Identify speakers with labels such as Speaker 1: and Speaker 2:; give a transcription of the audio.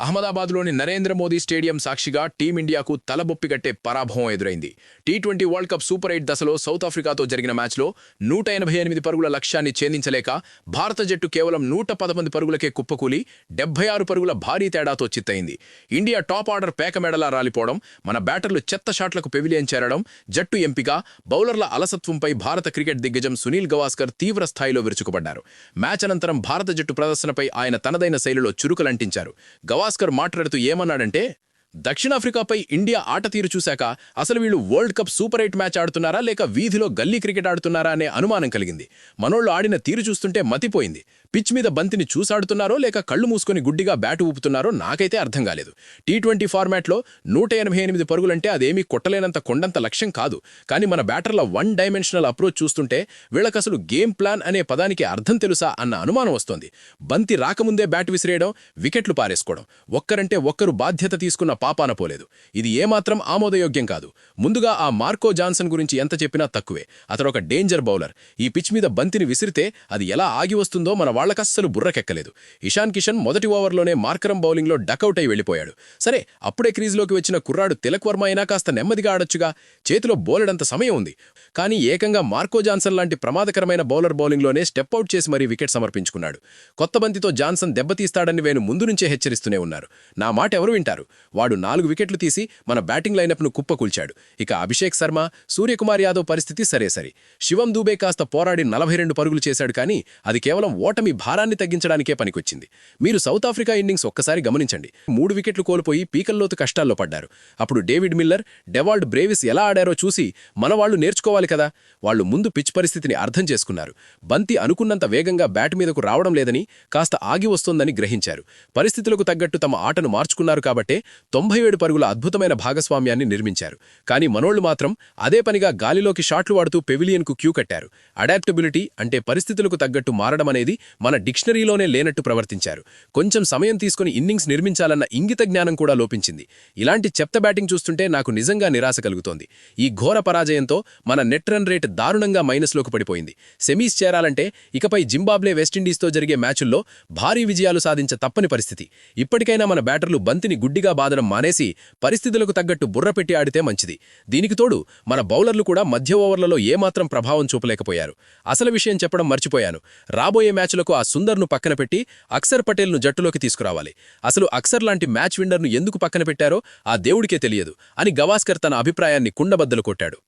Speaker 1: అహ్మదాబాద్లోని Narendra Modi stadium సాక్షిగా టీమిండియాకు తలబొప్పిగట్టే పరాభవం ఎదురైంది. టీ20 వరల్డ్ కప్ సూపర్ 8 దశలో సౌత్ ఆఫ్రికాతో జరిగిన మ్యాచ్లో 188 పరుగుల లక్ష్యాన్ని ఛేదించలేక భారత జట్టు కేవలం 111 పరుగులకే కుప్పకూలి 76 పరుగుల భారీ తేడాతో చిత్తయింది. ఇండియా టాప్ ఆర్డర్ పేకమెడలా రాలిపోవడం, మన బ్యాటర్లు చెత్త షాట్లకు పెవిలియన్ చేరడం, జట్టు ఎంపిక, బౌలర్ల అలసత్వంపై భారత క్రికెట్ దిగ్గజం సునీల్ గవాస్కర్ తీవ్ర స్థాయిలో విరుచుకుపడ్డారు. మ్యాచ్ అనంతరం భారత జట్టు ప్రదర్శనపై ఆయన తనదైన శైలిలో చురుకులంటించారు. గవాస్కర్ మాట్లాడుతూ ఏమన్నాడంటే, దక్షిణాఫ్రికాపై ఇండియా ఆట తీరు చూశాక అసలు వీళ్ళు వరల్డ్ కప్ సూపర్ 8 మ్యాచ్ ఆడుతున్నారా లేక వీధిలో గల్లీ క్రికెట్ ఆడుతున్నారా అనే అనుమానం కలిగింది. మనోళ్ళు ఆడిన తీరు చూస్తుంటే మతిపోయింది. పిచ్ మీద బంతిని చూసాడుతున్నారో లేక కళ్ళు మూసుకొని గుడ్డిగా బ్యాటు ఊపుతున్నారో నాకైతే అర్థం కాలేదు. టీ20 ఫార్మాట్లో 188 పరుగులంటే అదేమీ కొట్టలేనంత కొండంత లక్ష్యం కాదు. కానీ మన బ్యాటర్ల వన్ డైమెన్షనల్ అప్రోచ్ చూస్తుంటే వీళ్ళకసలు గేమ్ ప్లాన్ అనే పదానికి అర్థం తెలుసా అన్న అనుమానం వస్తోంది. బంతి రాకముందే బ్యాట్ విసిరేయడం, వికెట్లు పారేసుకోవడం, ఒక్కరంటే ఒక్కరు బాధ్యత తీసుకున్న పాపాన పోలేదు. ఇది ఏమాత్రం ఆమోదయోగ్యం కాదు. ముందుగా ఆ మార్కో జాన్సన్ గురించి ఎంత చెప్పినా తక్కువే. అతడొక డేంజర్ బౌలర్. ఈ పిచ్ మీద బంతిని విసిరితే అది ఎలా ఆగి వస్తుందో మన వాళ్లకస్సలు బుర్రకెక్కలేదు. ఇషాన్ కిషన్ మొదటి ఓవర్లోనే మార్కరం బౌలింగ్లో డకౌట్ అయి వెళ్లిపోయాడు. సరే, అప్పుడే క్రీజ్లోకి వచ్చిన కుర్రాడు తిలక్ వర్మ అయినా కాస్త నెమ్మదిగా ఆడొచ్చుగా. చేతిలో బౌలెడంత సమయం ఉంది. కానీ ఏకంగా మార్కో జాన్సన్ లాంటి ప్రమాదకరమైన బౌలర్ బౌలింగ్లోనే స్టెప్అవుట్ చేసి మరీ వికెట్ సమర్పించుకున్నాడు. కొత్త బంతితో జాన్సన్ దెబ్బతీస్తాడని వేణు ముందు నుంచే హెచ్చరిస్తూనే ఉన్నారు. నా మాట ఎవరు వింటారు? వాడు 4 వికెట్లు తీసి మన బ్యాటింగ్ లైనప్ను కుప్పకూల్చాడు. ఇక అభిషేక్ శర్మ, సూర్యకుమార్ యాదవ్ పరిస్థితి సరే. శివం దూబే కాస్త పోరాడి 42 పరుగులు చేశాడు. కానీ అది కేవలం ఓటమి భారాన్ని తగ్గించడానికే పనికొచ్చింది. మీరు సౌత్ ఆఫ్రికా ఇన్నింగ్స్ ఒక్కసారి గమనించండి. 3 వికెట్లు కోల్పోయి పీకల్లోతు కష్టాల్లో పడ్డారు. అప్పుడు డేవిడ్ మిల్లర్, డెవాల్డ్ బ్రేవిస్ ఎలా ఆడారో చూసి మన వాళ్లు నేర్చుకోవాలి కదా. వాళ్లు ముందు పిచ్ పరిస్థితిని అర్థం చేసుకున్నారు. బంతి అనుకున్నంత వేగంగా బ్యాట్ మీదకు రావడం లేదని, కాస్త ఆగి వస్తోందని గ్రహించారు. పరిస్థితులకు తగ్గట్టు తమ ఆటను మార్చుకున్నారు కాబట్టే 97 పరుగుల అద్భుతమైన భాగస్వామ్యాన్ని నిర్మించారు. కానీ మనోళ్లు మాత్రం అదే పనిగా గాలిలోకి షాట్లు వాడుతూ పెవిలియన్కు క్యూ కట్టారు. అడాప్టబిలిటీ అంటే పరిస్థితులకు తగ్గట్టు మారడం అనేది మన డిక్షనరీలోనే లేనట్టు ప్రవర్తించారు. కొంచెం సమయం తీసుకుని ఇన్నింగ్స్ నిర్మించాలన్న ఇంగిత జ్ఞానం కూడా లోపించింది. ఇలాంటి చెత్త బ్యాటింగ్ చూస్తుంటే నాకు నిజంగా నిరాశ కలుగుతోంది. ఈ ఘోర పరాజయంతో మన నెట్ రన్ రేట్ దారుణంగా మైనస్లోకి పడిపోయింది. సెమీస్ చేరాలంటే ఇకపై జింబాబ్వే, వెస్టిండీస్తో జరిగే మ్యాచుల్లో భారీ విజయాలు సాధించ తప్పని పరిస్థితి. ఇప్పటికైనా మన బ్యాటర్లు బంతిని గుడ్డిగా బాదడం మానేసి పరిస్థితులకు తగ్గట్టు బుర్ర పెట్టి ఆడితే మంచిది. దీనికి తోడు మన బౌలర్లు కూడా మధ్య ఓవర్లలో ఏమాత్రం ప్రభావం చూపలేకపోయారు. అసలు విషయం చెప్పడం మర్చిపోయాను. రాబోయే మ్యాచ్లకు ఆ సుందర్ను పక్కన పెట్టి అక్సర్ పటేల్ను జట్టులోకి తీసుకురావాలి. అసలు అక్సర్ లాంటి మ్యాచ్ విన్నర్ను ఎందుకు పక్కన పెట్టారో ఆ దేవుడికే తెలియదు అని గవాస్కర్ తన అభిప్రాయాన్ని కుండబద్దలు కొట్టాడు.